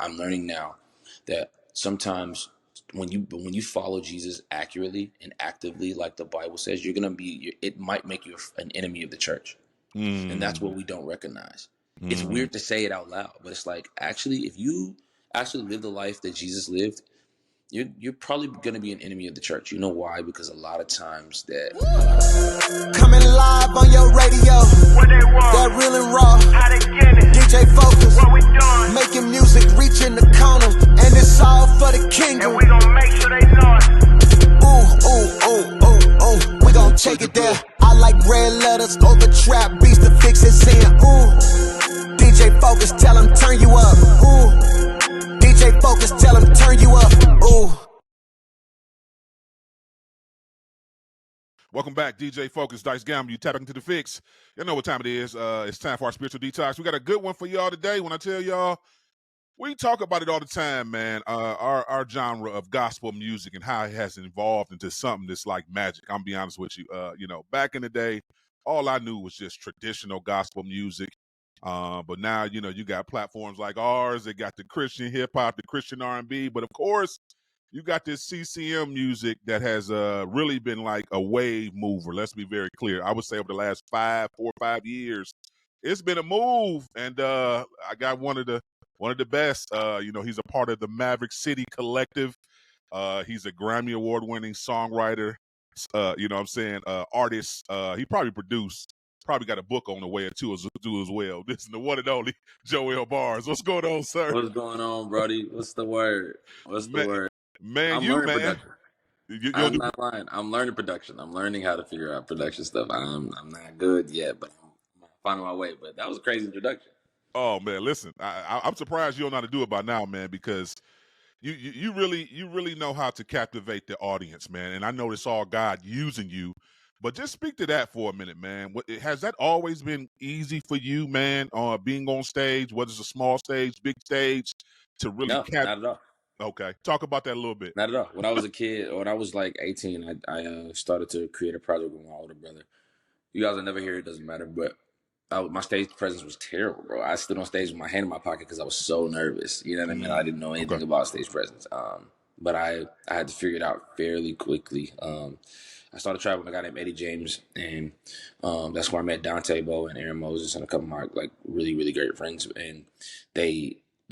I'm learning now that sometimes when you follow Jesus accurately and actively, like the Bible says, it might make you an enemy of the church. And that's what we don't recognize. It's weird to say it out loud, but it's like, actually, if you actually live the life that Jesus lived, you're probably going to be an enemy of the church. You know why? Because a lot of times coming live on your radio, what they want, that real and raw, how they get it, DJ Focus, what we doing, making music, reaching the corner, and it's all for the kingdom, and we gon' make sure they know it. Ooh, we gon' take it there. I like red letters over trap beats, the Fixx and saying, ooh, DJ Focus, tell him turn you up, ooh, DJ Focus, tell him turn you up, ooh. Welcome back, DJ Focus, Dice Gamble. You tapping into the Fixx. You know what time it is. It's time for our spiritual detox. We got a good one for y'all today. When I tell y'all, we talk about it all the time, man. Our genre of gospel music and how it has evolved into something that's like magic. I'm gonna be honest with you. Back in the day, all I knew was just traditional gospel music. But now, you got platforms like ours. They got the Christian hip hop, the Christian R&B, but of course, you got this CCM music that has really been like a wave mover. Let's be very clear. I would say over the last 4 or 5 years, it's been a move. And I got one of the best. He's a part of the Maverick City Collective. He's a Grammy Award-winning songwriter. Artist. He probably got a book on the way too as well. This is the one and only Joel Bars. What's going on, sir? What's going on, Brody? What's the word? Man, I'm learning man. production. I'm not lying. I'm learning production. I'm learning how to figure out production stuff. I'm not good yet, but I'm finding my way. But that was a crazy introduction. Oh man, listen, I'm surprised you don't know how to do it by now, man, because you really know how to captivate the audience, man. And I know it's all God using you, but just speak to that for a minute, man. Has that always been easy for you, man? Being on stage, whether it's a small stage, big stage, to really No, not at all. Okay, talk about that a little bit. Not at all. When I was a kid, when I was like 18, I started to create a project with my older brother. You guys will never hear it. Doesn't matter. But my stage presence was terrible, bro. I stood on stage with my hand in my pocket because I was so nervous. You know what I mean? I didn't know anything about stage presence. But I had to figure it out fairly quickly. I started traveling with a guy named Eddie James, and that's where I met Dante Bo and Aaron Moses and a couple of my like really, really great friends. And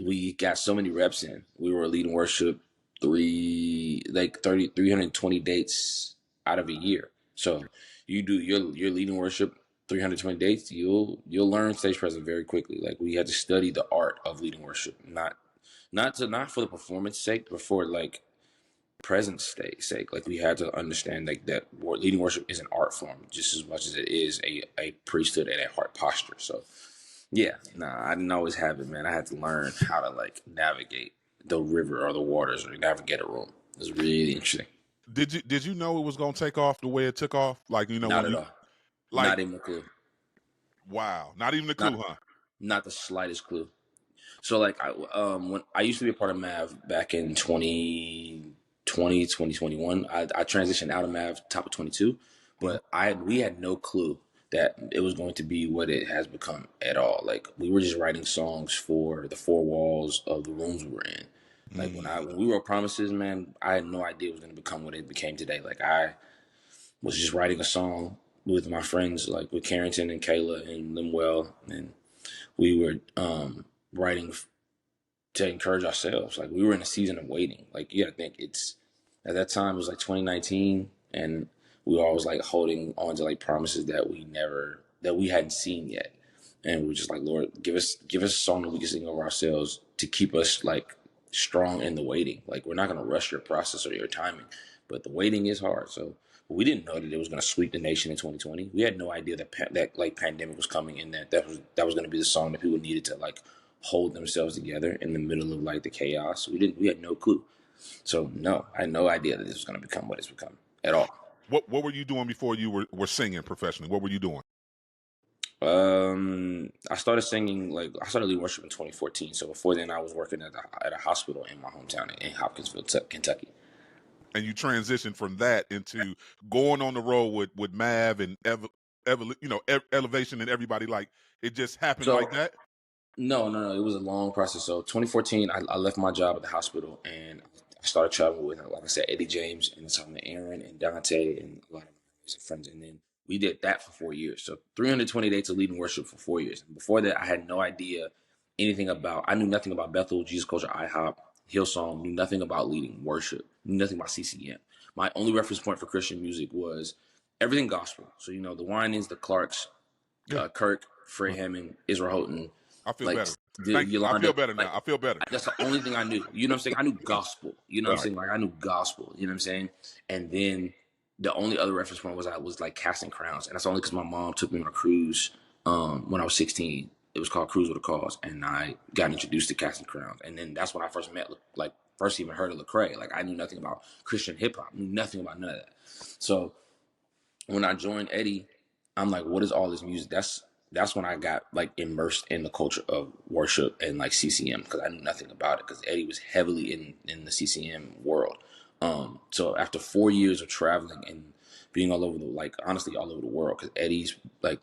we got so many reps in. We were leading worship 320 dates out of a year. So you do your leading worship 320 dates, you'll learn stage presence very quickly. Like we had to study the art of leading worship, not for the performance sake, but for like presence sake. Like we had to understand like that leading worship is an art form just as much as it is a priesthood and a heart posture. So yeah, I didn't always have it, man. I had to learn how to like navigate the river or the waters or navigate a room. It was really interesting. Did you know it was gonna take off the way it took off? Like Not at all. Like, not even a clue. Wow, not even a clue, huh? Not the slightest clue. So like when I used to be a part of Mav back in 2020, 2021, I transitioned out of Mav top of 22, but we had no clue that it was going to be what it has become at all. Like we were just writing songs for the four walls of the rooms we were in. Like when we wrote Promises, man, I had no idea it was going to become what it became today. Like I was just writing a song with my friends, like with Carrington and Kayla and Lemuel, and we were writing to encourage ourselves. Like we were in a season of waiting. Like you gotta think at that time it was like 2019, and we were always like holding on to like promises that we hadn't seen yet. And we're just like, Lord, give us a song that we can sing over ourselves to keep us like strong in the waiting. Like we're not gonna rush your process or your timing, but the waiting is hard. So we didn't know that it was gonna sweep the nation in 2020. We had no idea that like pandemic was coming, and that was gonna be the song that people needed to like hold themselves together in the middle of like the chaos. We had no clue. So no, I had no idea that this was gonna become what it's become at all. What were you doing before you were singing professionally? What were you doing? I started singing, like I started leading worship in 2014. So before then, I was working at a hospital in my hometown in Hopkinsville, Kentucky. And you transitioned from that into going on the road with Mav and Elevation and everybody. Like it just happened like that. No. It was a long process. So 2014, I left my job at the hospital and I started traveling with, like I said, Eddie James and talking to Aaron and Dante and a lot of my friends. And then we did that for 4 years. So 320 days of leading worship for 4 years. And before that, I had no idea anything about, I knew nothing about Bethel, Jesus Culture, IHOP, Hillsong, knew nothing about leading worship, knew nothing about CCM. My only reference point for Christian music was everything gospel. So, the Winans, the Clarks, Yeah. Kirk, Fred Hammond, Israel Houghton, I feel like better. the Thank you. I feel Yolanda, better like now. I feel better. that's the only thing I knew. You know what I'm saying? I knew gospel. You know what I'm Right. saying? Like I knew gospel. You know what I'm saying? And then the only other reference point was I was like casting crowns, and that's only because my mom took me on a cruise when I was 16. It was called Cruise with a Cause, and I got introduced to casting crowns, and then that's when I first met, like first even heard of Lecrae. Like I knew nothing about Christian hip hop, knew nothing about none of that. So when I joined Eddie, I'm like, what is all this music? That's when I got like immersed in the culture of worship and like CCM because I knew nothing about it because Eddie was heavily in the CCM world. So after 4 years of traveling and being all over like honestly all over the world, because Eddie's like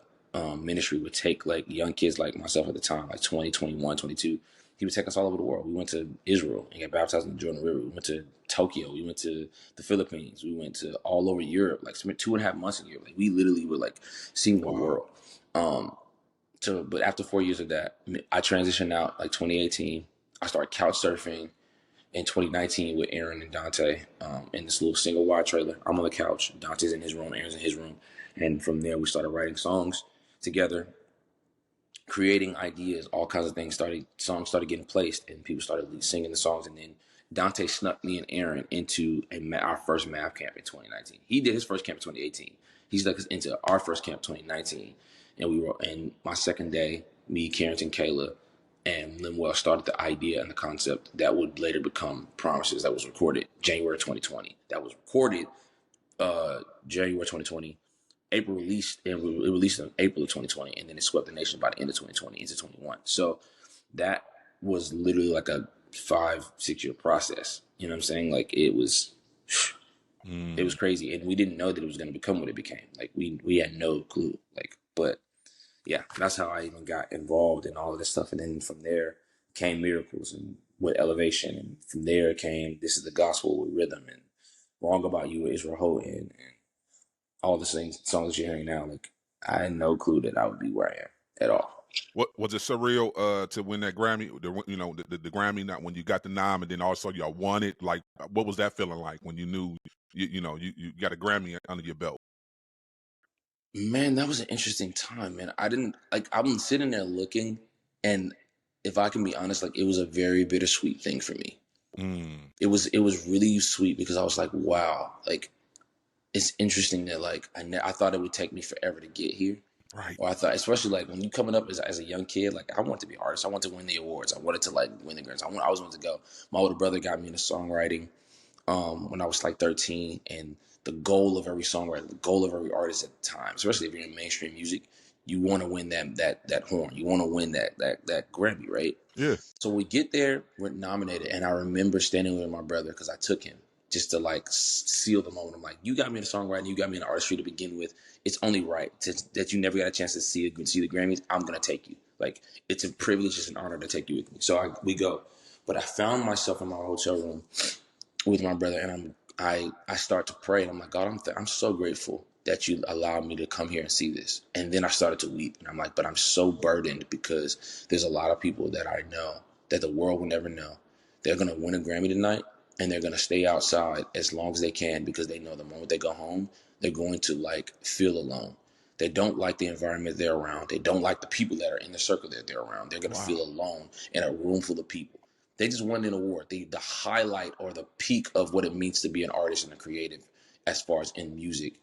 ministry would take like young kids like myself at the time, like 20, 21, 22. He would take us all over the world. We went to Israel and got baptized in the Jordan River. We went to Tokyo. We went to the Philippines. We went to all over Europe. Like spent 2.5 months in Europe. Like we literally were like seeing the world. But after 4 years of that, I transitioned out like 2018. I started couch surfing in 2019 with Aaron and Dante in this little single wide trailer. I'm on the couch. Dante's in his room. Aaron's in his room. And from there, we started writing songs together, creating ideas, all kinds of things. Songs started getting placed, and people started singing the songs. And then Dante snuck me and Aaron into our first math camp in 2019. He did his first camp in 2018. He snuck us into our first camp 2019, and we were. And my second day, me, Carrington, Kayla, and Lemuel started the idea and the concept that would later become Promises. That was recorded January 2020. That was recorded January 2020. April released, and we released in April of 2020, and then it swept the nation by the end of 2020 into 21. So that was literally like a 5-6 year process. You know what I'm saying? Like it was crazy, and we didn't know that it was going to become what it became. Like we had no clue. Like, but yeah, that's how I even got involved in all of this stuff, and then from there came Miracles and with Elevation, and from there came This Is the Gospel with Rhythm and Wrong About You with Israel Houghton and all the songs you're hearing now. Like I had no clue that I would be where I am at all. What was it surreal to win that Grammy? The Grammy, not when you got the nom and then also y'all won it. Like, what was that feeling like when you knew you got a Grammy under your belt? Man, that was an interesting time, man. I'm sitting there looking, and if I can be honest, like it was a very bittersweet thing for me. It was really sweet because I was like, wow, like it's interesting that like I thought it would take me forever to get here. Right. Or I thought, especially like when you coming up as a young kid, like I wanted to be an artist. I wanted to win the awards. I wanted to like win the Grammys. I always wanted to go. My older brother got me into songwriting when I was like 13, and the goal of every songwriter, the goal of every artist at the time, especially if you're in mainstream music, you want to win that horn. You want to win that Grammy, right? Yeah. So we get there, we're nominated, and I remember standing with my brother because I took him just to like seal the moment. I'm like, you got me in songwriting, you got me in artistry to begin with. It's only right that you never got a chance to see the Grammys. I'm gonna take you. Like it's a privilege, it's an honor to take you with me. So we go, but I found myself in my hotel room with my brother, and I start to pray, and I'm like, God, I'm so grateful that you allowed me to come here and see this. And then I started to weep, and I'm like, but I'm so burdened because there's a lot of people that I know that the world will never know. They're gonna win a Grammy tonight, and they're gonna stay outside as long as they can because they know the moment they go home, they're going to like feel alone. They don't like the environment they're around. They don't like the people that are in the circle that they're around. They're gonna feel alone in a room full of people. They just won an award, the highlight or the peak of what it means to be an artist and a creative as far as in music.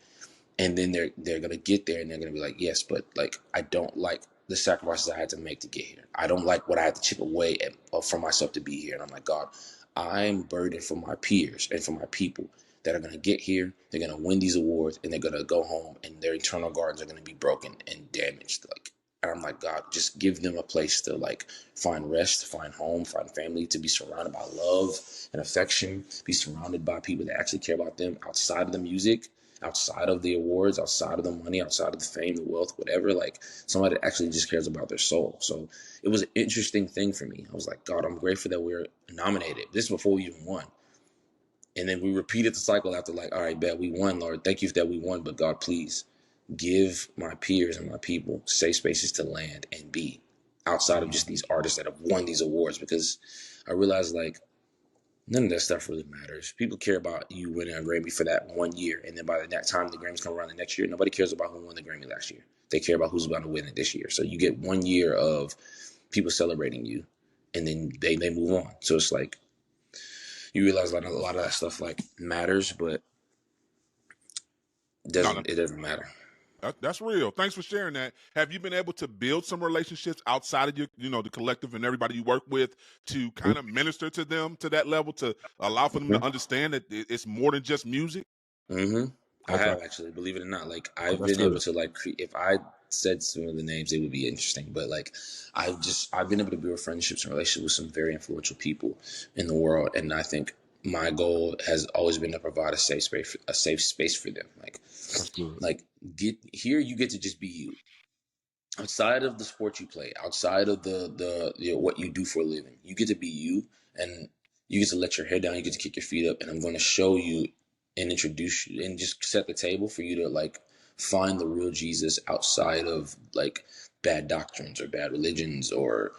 And then they're gonna get there and they're gonna be like, yes, but like I don't like the sacrifices I had to make to get here. I don't like what I had to chip away for myself to be here. And I'm like, God, I'm burdened for my peers and for my people that are gonna get here. They're gonna win these awards and they're gonna go home and their internal gardens are gonna be broken and damaged. Like, and I'm like, God, just give them a place to like find rest, find home, find family, to be surrounded by love and affection, be surrounded by people that actually care about them outside of the music, outside of the awards, outside of the money, outside of the fame, the wealth, whatever, like somebody that actually just cares about their soul. So it was an interesting thing for me. I was like, God, I'm grateful that we're nominated. This is before we even won. And then we repeated the cycle after, like, all right, bet we won, Lord. Thank you that we won. But God, please give my peers and my people safe spaces to land and be outside of just these artists that have won these awards. Because I realized, like, none of that stuff really matters. People care about you winning a Grammy for that 1 year. And then by the time the Grammys come around the next year, nobody cares about who won the Grammy last year. They care about who's about to win it this year. So you get 1 year of people celebrating you, and then they move on. So it's like, you realize like a lot of that stuff like matters, but it doesn't matter. That's real. Thanks for sharing that. Have you been able to build some relationships outside of your, the collective and everybody you work with to kind of minister to them to that level, to allow for them to understand that it's more than just music? Mm-hmm. I Okay. have, actually, believe it or not. Like, I've That's been able good. to like if I said some of the names, it would be interesting. But like, I've been able to build friendships and relationships with some very influential people in the world, and I think my goal has always been to provide a safe space for them. That's good. Like you get to just be you. Outside of the sport you play, outside of the what you do for a living, you get to be you, and you get to let your head down. You get to kick your feet up, and I'm going to show you and introduce you and just set the table for you to like find the real Jesus outside of like bad doctrines or bad religions or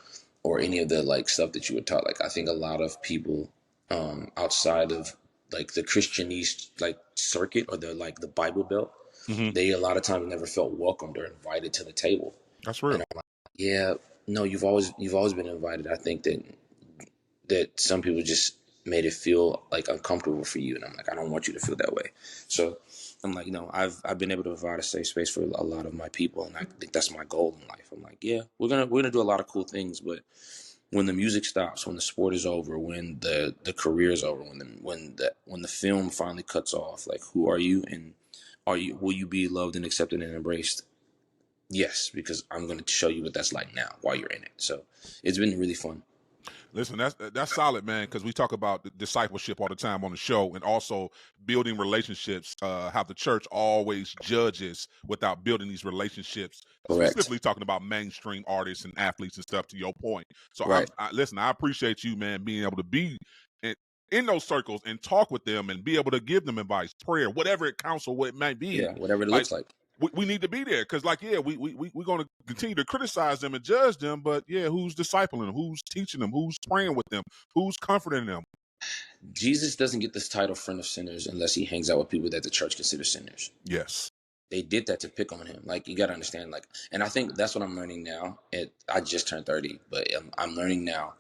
any of the like stuff that you were taught. Like, I think a lot of people outside of like the Christianese like circuit or the Bible Belt, they a lot of times never felt welcomed or invited to the table. That's real. And I'm like, yeah, no, you've always been invited. I think that some people just made it feel like uncomfortable for you, and I'm like, I don't want you to feel that way. So I'm like, I've been able to provide a safe space for a lot of my people, and I think that's my goal in life. I'm like, yeah, we're gonna do a lot of cool things, but when the music stops, when the sport is over, when the career is over, when the film finally cuts off, like, who are you, and will you be loved and accepted and embraced? Yes, because I'm going to show you what that's like now while you're in it. So it's been really fun. Listen, that's solid, man, because we talk about discipleship all the time on the show, and also building relationships, how the church always judges without building these relationships, Correct. specifically talking about mainstream artists and athletes and stuff, to your point. So Right. listen, I appreciate you, man, being able to be in those circles and talk with them and be able to give them advice, prayer, whatever it counts or what it might be. Yeah, whatever it looks like. We need to be there, because like, yeah, we're going to continue to criticize them and judge them, but yeah, who's discipling them, who's teaching them, who's praying with them, who's comforting them? Jesus doesn't get this title friend of sinners unless he hangs out with people that the church considers sinners. Yes. They did that to pick on him. Like, you got to understand, like, and I think that's what I'm learning now. I just turned 30, but I'm learning now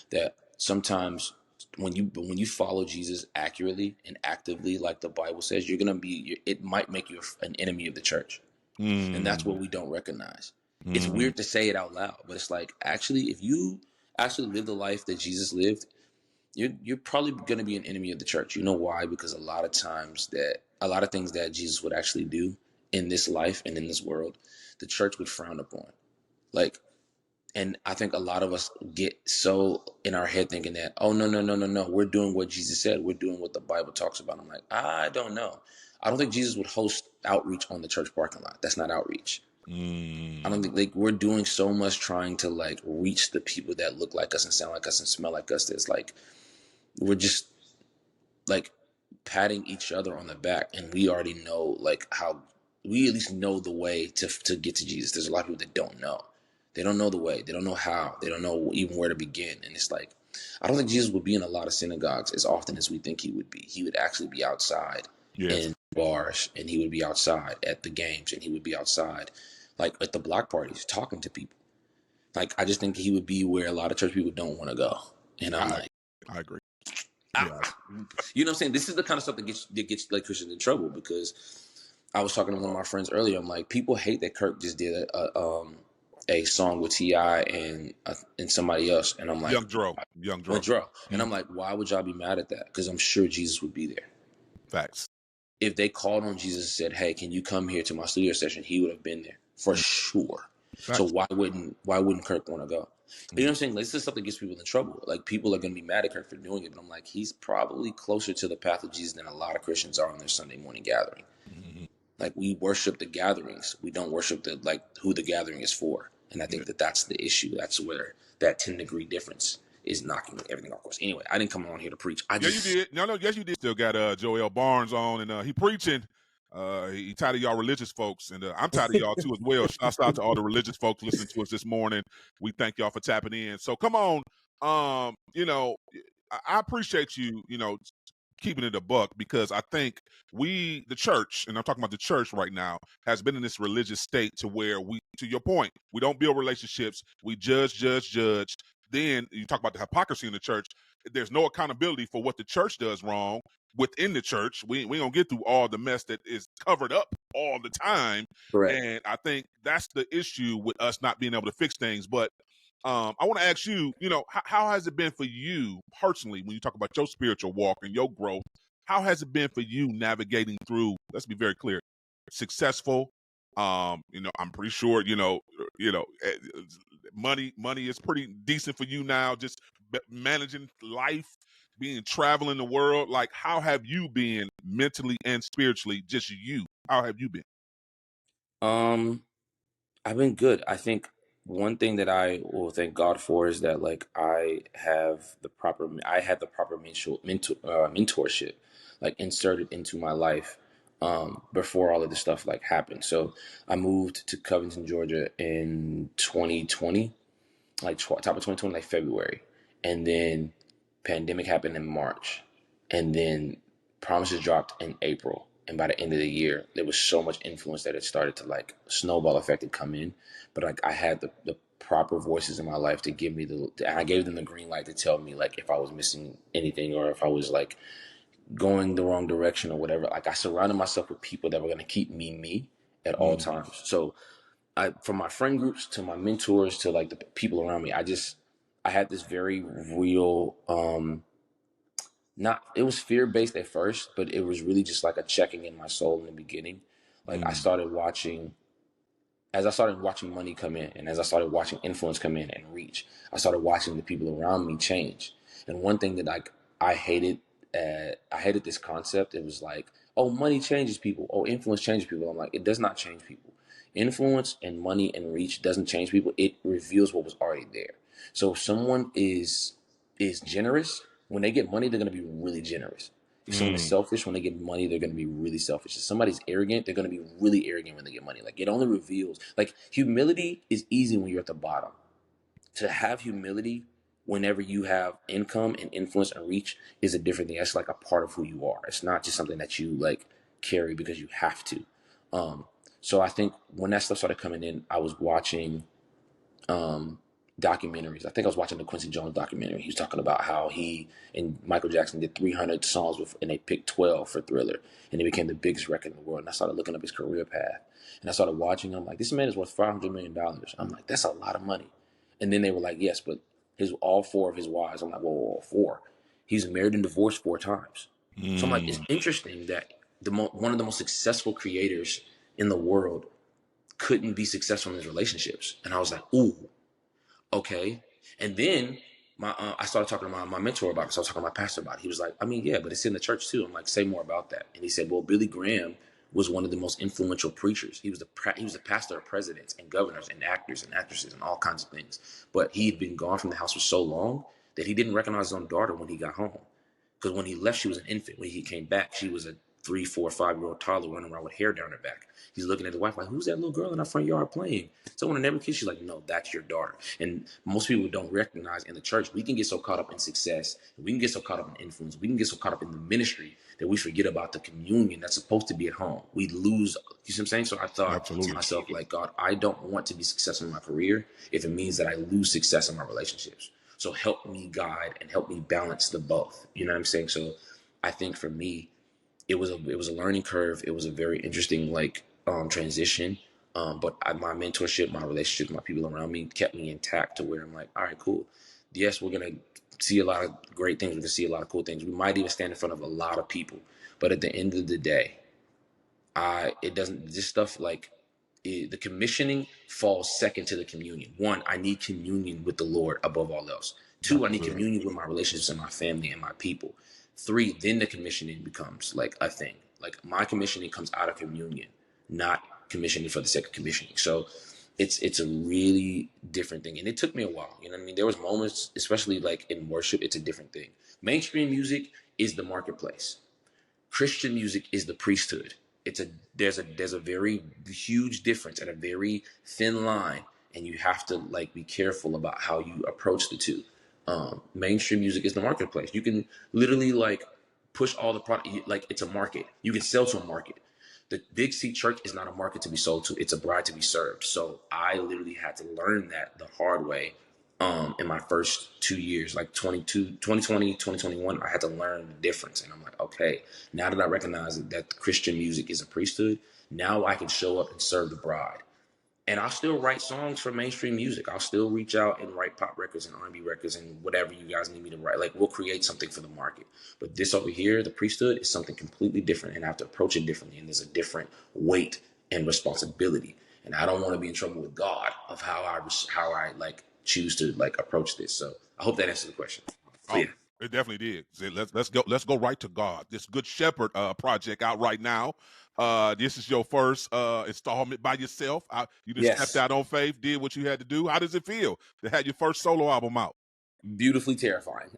that sometimes when you follow Jesus accurately and actively, like the Bible says, you're going to be, it might make you an enemy of the church. And that's what we don't recognize. It's weird to say it out loud, but it's like, actually, if you actually live the life that Jesus lived, you're probably going to be an enemy of the church. You know why? Because a lot of things that Jesus would actually do in this life and in this world, the church would frown upon. Like, and I think a lot of us get so in our head thinking that, oh, no, we're doing what Jesus said. We're doing what the Bible talks about. I'm like, I don't know. I don't think Jesus would host outreach on the church parking lot. That's not outreach. I don't think, like, we're doing so much trying to like reach the people that look like us and sound like us and smell like us. That's like, we're just like patting each other on the back, and we already know like how we at least know the way to get to Jesus. There's a lot of people that don't know. They don't know the way. They don't know how. They don't know even where to begin. And it's like, I don't think Jesus would be in a lot of synagogues as often as we think he would be. He would actually be outside in bars, and he would be outside at the games, and he would be outside like at the block parties talking to people. Like, I just think he would be where a lot of church people don't want to go. And I'm like, I agree. you know what I'm saying? This is the kind of stuff that gets like Christians in trouble, because I was talking to one of my friends earlier. I'm like, people hate that Kirk just did a song with T.I. and somebody else, and I'm like, Young Dro. And I'm like, why would y'all be mad at that? Because I'm sure Jesus would be there. Facts. If they called on Jesus and said, hey, can you come here to my studio session, he would have been there for sure. Facts. So why wouldn't Kirk want to go? You know what I'm saying? Like, this is stuff that gets people in trouble. Like, people are going to be mad at Kirk for doing it, but I'm like, he's probably closer to the path of Jesus than a lot of Christians are on their Sunday morning gathering. Like, we worship the gatherings. We don't worship the, like, who the gathering is for. And I think that that's the issue. That's where that 10-degree difference is knocking everything off course. Anyway, I didn't come on here to preach. You did. No, yes, you did. Still got Joel Barnes on, and he preaching. He tired of y'all religious folks, and I'm tired of y'all too as well. Shouts out to all the religious folks listening to us this morning. We thank y'all for tapping in. So come on, you know, I appreciate you, you know, keeping it a buck, because I think we, the church, and I'm talking about the church right now, has been in this religious state to where we, to your point, we don't build relationships. We judge. Then you talk about the hypocrisy in the church. There's no accountability for what the church does wrong within the church. We don't get through all the mess that is covered up all the time. Correct. And I think that's the issue with us not being able to fix things. But I want to ask you, you know, how has it been for you personally when you talk about your spiritual walk and your growth? How has it been for you navigating through, let's be very clear, successful, you know, I'm pretty sure, money is pretty decent for you now, just managing life, being traveling the world. Like, how have you been mentally and spiritually, just you? How have you been? I've been good. I think one thing that I will thank God for is that, like, I had the proper mentorship, like, inserted into my life before all of this stuff like happened. So I moved to Covington, Georgia in 2020, like top of 2020, like February, and then pandemic happened in March, and then promises dropped in April. And by the end of the year, there was so much influence that it started to, like, snowball effect and come in. But, like, I had the proper voices in my life to give me I gave them the green light to tell me, like, if I was missing anything or if I was, like, going the wrong direction or whatever. Like, I surrounded myself with people that were going to keep me at all times. So from my friend groups to my mentors to, like, the people around me, I had this very real, it was fear-based at first, but it was really just like a checking in my soul in the beginning. Like, as I started watching money come in, and as I started watching influence come in and reach, I started watching the people around me change. And one thing that, like, I hated this concept. It was like, oh, money changes people. Oh, influence changes people. I'm like, it does not change people. Influence and money and reach doesn't change people. It reveals what was already there. So if someone is generous, when they get money, they're going to be really generous. If someone is selfish, when they get money, they're going to be really selfish. If somebody's arrogant, they're going to be really arrogant when they get money. Like, it only reveals, like, humility is easy when you're at the bottom. To have humility whenever you have income and influence and reach is a different thing. That's like a part of who you are. It's not just something that you, like, carry because you have to. So I think when that stuff started coming in, I was watching documentaries. I think I was watching the Quincy Jones documentary. He was talking about how he and Michael Jackson did 300 songs and they picked 12 for Thriller, and he became the biggest record in the world. And I started looking up his career path, and I started watching him. I'm like, this man is worth $500 million. I'm like, that's a lot of money. And then they were like, yes, but all 4 of his wives. I'm like, whoa, 4. He's married and divorced 4 times. So I'm like, it's interesting that one of the most successful creators in the world couldn't be successful in his relationships. And I was like, ooh, okay. And then I started talking to my mentor about it. So I was talking to my pastor about it. He was like, I mean, yeah, but it's in the church too. I'm like, say more about that. And he said, well, Billy Graham was one of the most influential preachers. He was the pastor of presidents and governors and actors and actresses and all kinds of things. But he had been gone from the house for so long that he didn't recognize his own daughter when he got home. Because when he left, she was an infant. When he came back, she was a 3, 4, 5-year-old toddler running around with hair down her back. He's looking at his wife like, who's that little girl in our front yard playing? Someone in every kid, she's like, no, that's your daughter. And most people don't recognize in the church, we can get so caught up in success, we can get so caught up in influence, we can get so caught up in the ministry that we forget about the communion that's supposed to be at home. We lose, you see what I'm saying? So I thought to myself, like, God, I don't want to be successful in my career if it means that I lose success in my relationships. So help me guide and help me balance the both. You know what I'm saying? So I think for me, it was a learning curve. It was a very interesting, like, transition. But my mentorship, my relationships, my people around me kept me intact to where I'm like, all right, cool. Yes, we're going to see a lot of great things. We're going to see a lot of cool things. We might even stand in front of a lot of people. But at the end of the day, this stuff, like, the commissioning falls second to the communion. 1, I need communion with the Lord above all else. 2, I need communion with my relationships and my family and my people. 3, then the commissioning becomes, like, a thing. Like, my commissioning comes out of communion. not commissioning for the sake of commissioning. So it's a really different thing, and it took me a while. You know what I mean? There was moments, especially like in worship, it's a different thing. Mainstream music is the marketplace. Christian music is the priesthood. There's a very huge difference and a very thin line, and you have to like be careful about how you approach the two. Mainstream music is the marketplace. You can literally like push all the product, like it's a market. You can sell to a market. The Big C church is not a market to be sold to, it's a bride to be served. So I literally had to learn that the hard way in my first 2 years, like 2020, 2021. I had to learn the difference. And I'm like, okay, now that I recognize that Christian music is a priesthood, now I can show up and serve the bride. And I'll still write songs for mainstream music. I'll still reach out and write pop records and R&B records and whatever you guys need me to write. Like, we'll create something for the market. But this over here, the priesthood, is something completely different, and I have to approach it differently. And there's a different weight and responsibility. And I don't want to be in trouble with God of how I like choose to like approach this. So I hope that answers the question. Oh, Yeah. it definitely did. So let's go right to God. This Good Shepherd project out right now. This is your first installment by yourself. You just stepped Yes. out on faith, did what you had to do. How does it feel to have your first solo album out? Beautifully terrifying.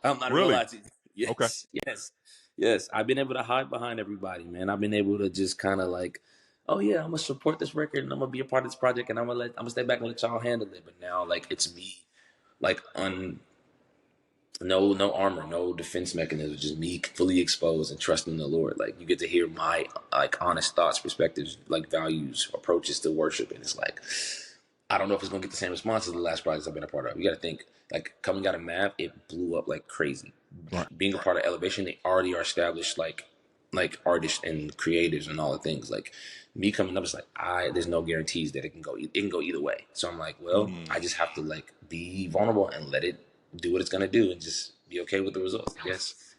I'm not Really? gonna lie to you. Yes, Okay. yes. I've been able to hide behind everybody, man. I've been able to just kind of like, oh yeah, I'm gonna support this record and I'm gonna be a part of this project and I'm gonna stay back and let y'all handle it. But now, like, it's me, like, no armor, no defense mechanism, just me fully exposed and trusting the Lord. Like, you get to hear my like honest thoughts, perspectives, like values, approaches to worship, and it's like, I don't know if it's gonna get the same response as the last projects I've been a part of. You got to think, like, coming out of Mav, it blew up like crazy. Right. Being a part of Elevation, they already are established like artists and creators and all the things. Like, me coming up, it's like there's no guarantees that it can go either way. So I'm like, well, I just have to like be vulnerable and let it do what it's gonna do and just be okay with the results, I guess.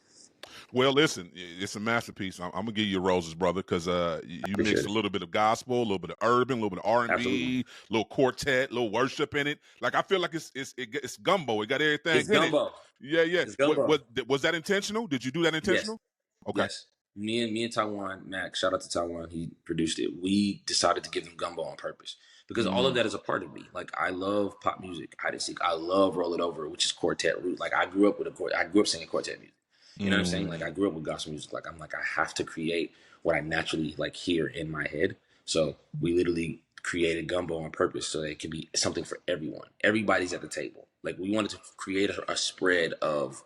Well, listen, it's a masterpiece. I'm gonna give you your roses, brother, because you Appreciate mixed it. a little bit of gospel, a little bit of urban, a little bit of R&B, Absolutely. a little quartet, a little worship in it. Like, I feel like it's gumbo. It got everything It's in it. gumbo. Yeah. It's gumbo. What was that intentional? Did you do that Yes. intentional? Okay. Yes. Me and Taiwan, Mac, shout out to Taiwan, he produced it. We decided to give them gumbo on purpose because all of that is a part of me. Like, I love pop music, hide and seek. I love Roll It Over, which is quartet root. Like, I grew up singing quartet music. You know what I'm saying? Like, I grew up with gospel music. Like, I'm like, I have to create what I naturally like hear in my head. So we literally created gumbo on purpose so that it can be something for everyone. Everybody's at the table. Like, we wanted to create a spread of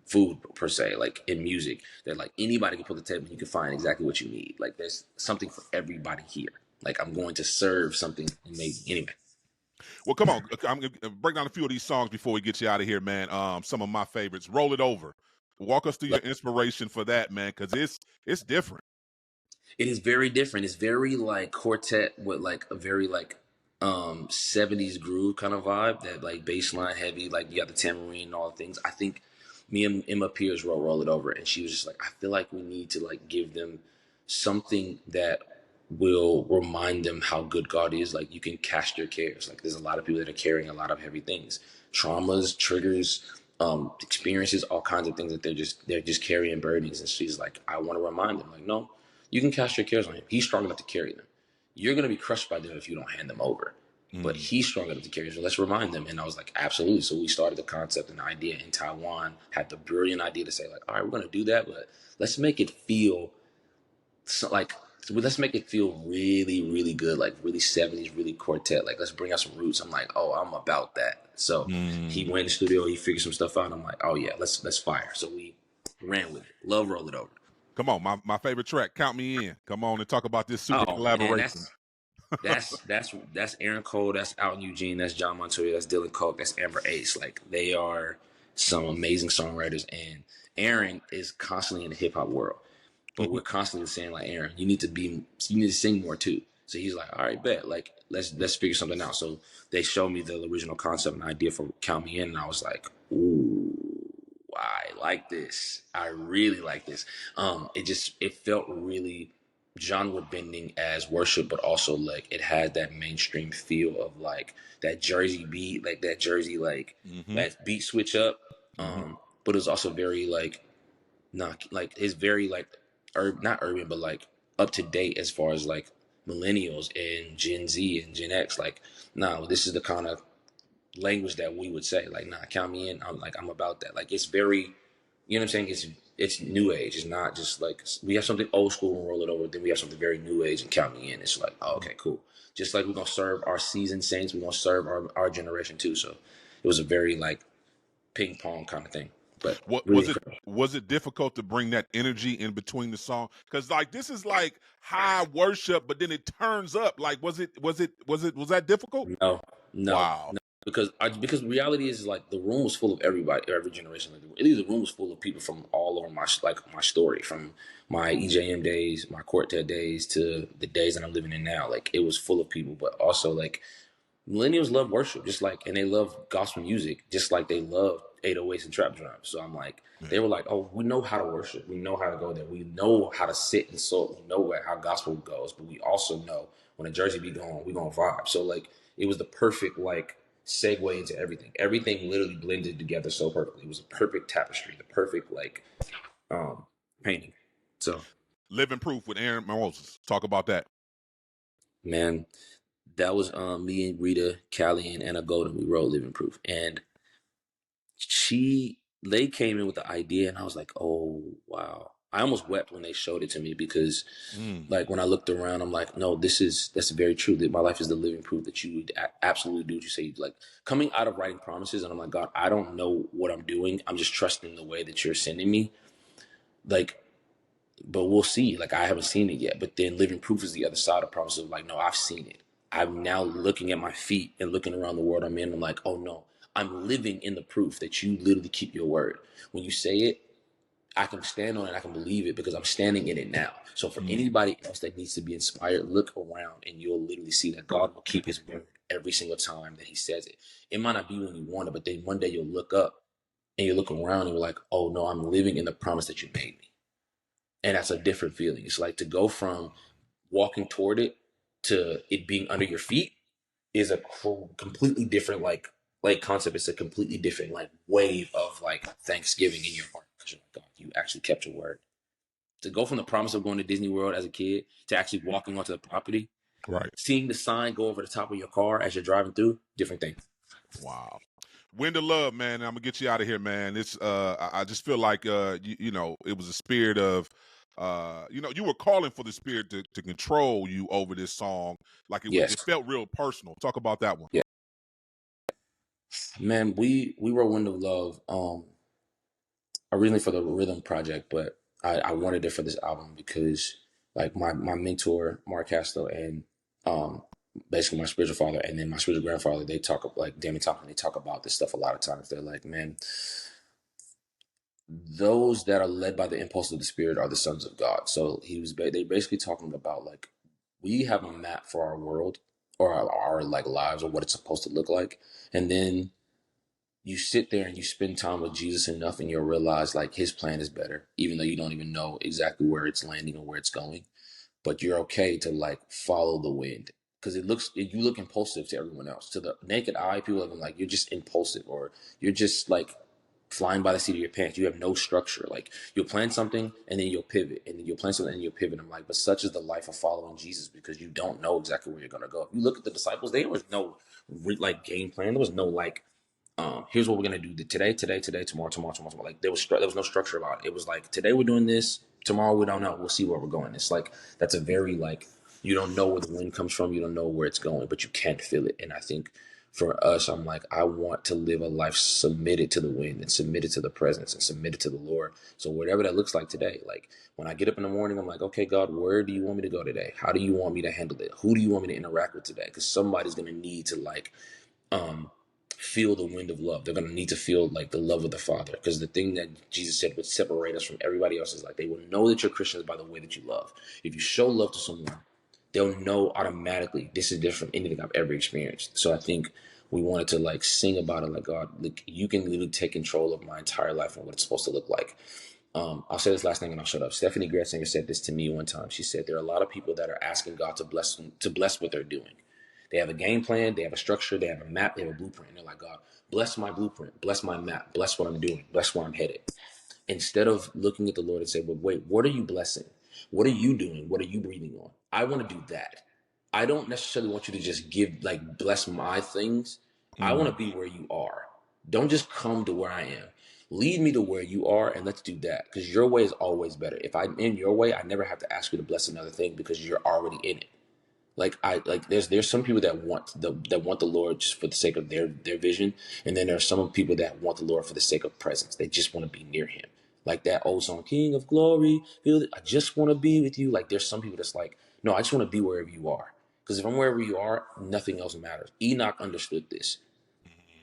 food per se, like in music, that like anybody can put the table and you can find exactly what you need. Like, there's something for everybody here. Like, I'm going to serve something amazing anyway. Well, come on. I'm gonna break down a few of these songs before we get you out of here, man. Some of my favorites. Roll It Over. Walk us through your Like, inspiration for that, man, because it's different. it is very different. It's very like quartet with like a very like 70s groove kind of vibe, that like bass line heavy, like you got the tambourine and all the things. I think me and Emma Pierce wrote Roll It Over, and she was just like, I feel like we need to like give them something that will remind them how good God is. Like, you can cast your cares. Like, there's a lot of people that are carrying a lot of heavy things, traumas, triggers, experiences, all kinds of things that they're just carrying burdens. And she's like, I want to remind them, like, no, you can cast your cares on him. He's strong enough to carry them. You're going to be crushed by them if you don't hand them over. But he's strong enough to carry them. So let's remind them. And I was like, absolutely. So we started the concept and the idea in Taiwan, had the brilliant idea to say, like, all right, we're going to do that, but let's make it feel let's make it feel really, really good, like really 70s, really quartet. Like, let's bring out some roots. I'm like, oh, I'm about that. So he went in the studio, he figured some stuff out. I'm like, oh yeah, let's fire. So we ran with it. Love Roll It Over. Come on, my favorite track, Count Me In. Come on and talk about this super Oh man, collaboration. that's Aaron Cole, that's Out in Eugene, that's John Montoya, that's Dylan Coke, that's Amber Ace. Like, they are some amazing songwriters, and Aaron is constantly in the hip hop world. But we're constantly saying, like, Aaron, you need to sing more too. So he's like, all right, bet, like, let's figure something out. So they showed me the original concept and idea for Count Me In, and I was like, ooh, I like this. I really like this. It felt really genre bending as worship, but also like it had that mainstream feel of like that Jersey beat, like that Jersey that beat switch up. But it was also very like not like it's very like not urban, but like up to date as far as like millennials and Gen Z and Gen X. Like, no, this is the kind of language that we would say. Like, nah, count me in. I'm about that. Like, it's very, you know what I'm saying? It's new age. It's not just like we have something old school and roll it over. Then we have something very new age and count me in. It's like, oh, okay, cool. Just like we're gonna serve our seasoned saints, we're gonna serve our generation too. So it was a very like ping pong kind of thing. But What really incredible. was it difficult to bring that energy in between the song? Because like this is like high worship, but then it turns up. Like was that difficult? No, no, Wow. no. Because reality is like the room was full of everybody, every generation. Like, the room was full of people from all over my story, from my EJM days, my quartet days, to the days that I'm living in now. Like it was full of people, but also like millennials love worship, just like, and they love gospel music, just like they love 808s and trap drums. So I'm like, they were like, oh, we know how to worship, we know how to go there, we know how to sit and soul, we know how gospel goes, but we also know when a jersey be going, we gonna vibe. So like, it was the perfect like segue into everything. Everything literally blended together so perfectly. It was a perfect tapestry, the perfect like painting. So Living Proof with Aaron Moses. Talk about that. man, that was me and Rita, Callie, and Anna Golden. We wrote Living Proof, and they came in with the idea, and I was like, oh wow. I almost wept when they showed it to me, because like when I looked around, I'm like, no, that's very true, that my life is the living proof that you would absolutely do what you say. Like coming out of writing promises, and I'm like, God, I don't know what I'm doing, I'm just trusting the way that you're sending me. Like, but we'll see. Like I haven't seen it yet, but then living proof is the other side of promises. Like, no, I've seen it. I'm now looking at my feet and looking around the world I'm in. I'm like, oh no, I'm living in the proof that you literally keep your word. When you say it, I can stand on it. I can believe it because I'm standing in it now. So for anybody else that needs to be inspired, look around and you'll literally see that God will keep his word every single time that he says it. It might not be when you want it, but then one day you'll look up and you look around and you're like, oh no, I'm living in the promise that you made me. And that's a different feeling. It's like to go from walking toward it to it being under your feet is a completely different like concept. It's a completely different like wave of like thanksgiving in your heart. You're like, God, you actually kept your word. To go from the promise of going to Disney World as a kid to actually walking onto the property, Right. seeing the sign go over the top of your car as you're driving through, different thing. Wow. Wind of Love, man. I'm gonna get you out of here, man. It's I just feel like you know, it was a spirit of you know, you were calling for the spirit to control you over this song. Like Yes. it felt real personal. Talk about that one. Yeah. Man, we wrote Wind of Love originally for the Rhythm Project, but I wanted it for this album because like my mentor, Mark Castro, and basically my spiritual father and then my spiritual grandfather, they talk like Danny Thompson, they talk about this stuff a lot of times. They're like, man, those that are led by the impulse of the spirit are the sons of God. So they basically talking about like, we have a map for our world or our like lives or what it's supposed to look like. And then you sit there and you spend time with Jesus enough and you'll realize like his plan is better, even though you don't even know exactly where it's landing or where it's going. But you're okay to like follow the wind because you look impulsive to everyone else. To the naked eye, people are like, you're just impulsive or you're just like flying by the seat of your pants. You have no structure. Like you'll plan something and then you'll pivot and then you'll plan something and you'll pivot. I'm like, but such is the life of following Jesus because you don't know exactly where you're going to go. If you look at the disciples, there was no like game plan. There was no like, here's what we're gonna do today, tomorrow. Like there was no structure about it. It was like today we're doing this, tomorrow we don't know. We'll see where we're going. It's like that's a very like you don't know where the wind comes from, you don't know where it's going, but you can't feel it. And I think for us, I'm like I want to live a life submitted to the wind and submitted to the presence and submitted to the Lord. So whatever that looks like today, like when I get up in the morning, I'm like, okay, God, where do you want me to go today? How do you want me to handle it? Who do you want me to interact with today? Because somebody's gonna need to like feel the wind of love. They're going to need to feel like the love of the Father, because the thing that Jesus said would separate us from everybody else is like they will know that you're Christians by the way that you love. If you show love to someone, they'll know automatically this is different from anything I've ever experienced. So I think we wanted to like sing about it like, God, like you can literally take control of my entire life and what it's supposed to look like. I'll say this last thing and I'll shut up. Stephanie Gretzinger said this to me one time. She said there are a lot of people that are asking God to bless what they're doing. They have a game plan, they have a structure, they have a map, they have a blueprint. And they're like, God, bless my blueprint, bless my map, bless what I'm doing, bless where I'm headed. Instead of looking at the Lord and say, well, wait, what are you blessing? What are you doing? What are you breathing on? I want to do that. I don't necessarily want you to just bless my things. I want to be where you are. Don't just come to where I am. Lead me to where you are, and let's do that, because your way is always better. If I'm in your way, I never have to ask you to bless another thing because you're already in it. There's some people that want the Lord just for the sake of their vision, and then there are some people that want the Lord for the sake of presence. They just want to be near Him, like that old song, "King of Glory." Feel it. I just want to be with you. Like there's some people that's like, no, I just want to be wherever you are, because if I'm wherever you are, nothing else matters. Enoch understood this.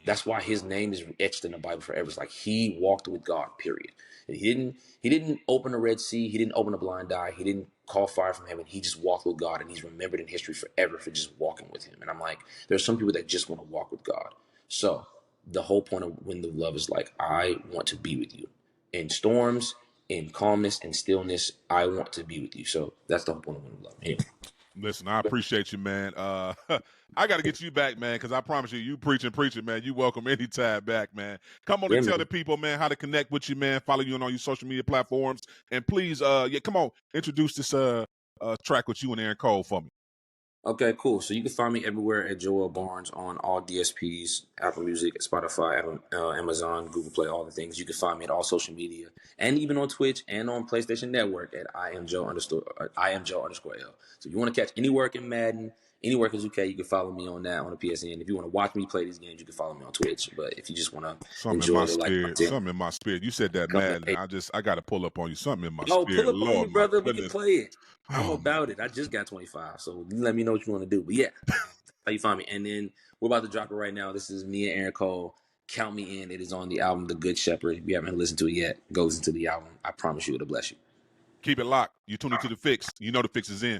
That's why his name is etched in the Bible forever. It's like he walked with God, period. And he didn't open the Red Sea. He didn't open a blind eye. He didn't call fire from heaven. He just walked with God, and he's remembered in history forever for just walking with him. And I'm like, there's some people that just want to walk with God. So the whole point of Wind of Love is like, I want to be with you. In storms, in calmness, and stillness, I want to be with you. So that's the whole point of Wind of Love. Anyway. Listen, I appreciate you, man. I got to get you back, man, because I promise you preaching, man. You welcome anytime back, man. Come on and tell the people, man, how to connect with you, man. Follow you on all your social media platforms, and please, come on, introduce this track with you and Aaron Cole for me. Okay, cool. So you can find me everywhere at Joel Barnes on all DSPs, Apple Music, Spotify, Amazon, Google Play, all the things. You can find me at all social media, and even on Twitch and on PlayStation Network at I am Joe _L. So if you want to catch any work in Madden, any work is okay. You can follow me on that on the PSN. If you want to watch me play these games, you can follow me on Twitch. But if you just want to enjoy the something in my spirit. You said that, man. I got to pull up on you. Something in my spirit. Pull up Lord, on me, brother. We can play it. I'm Oh, about it. I just got 25, so you let me know what you want to do. But yeah, how you find me. And then we're about to drop it right now. This is me and Aaron Cole. Count me in. It is on the album The Good Shepherd. If you haven't listened to it yet, go listen to the album. I promise you it'll bless you. Keep it locked. You tune into The Fixx. You know The Fixx is in.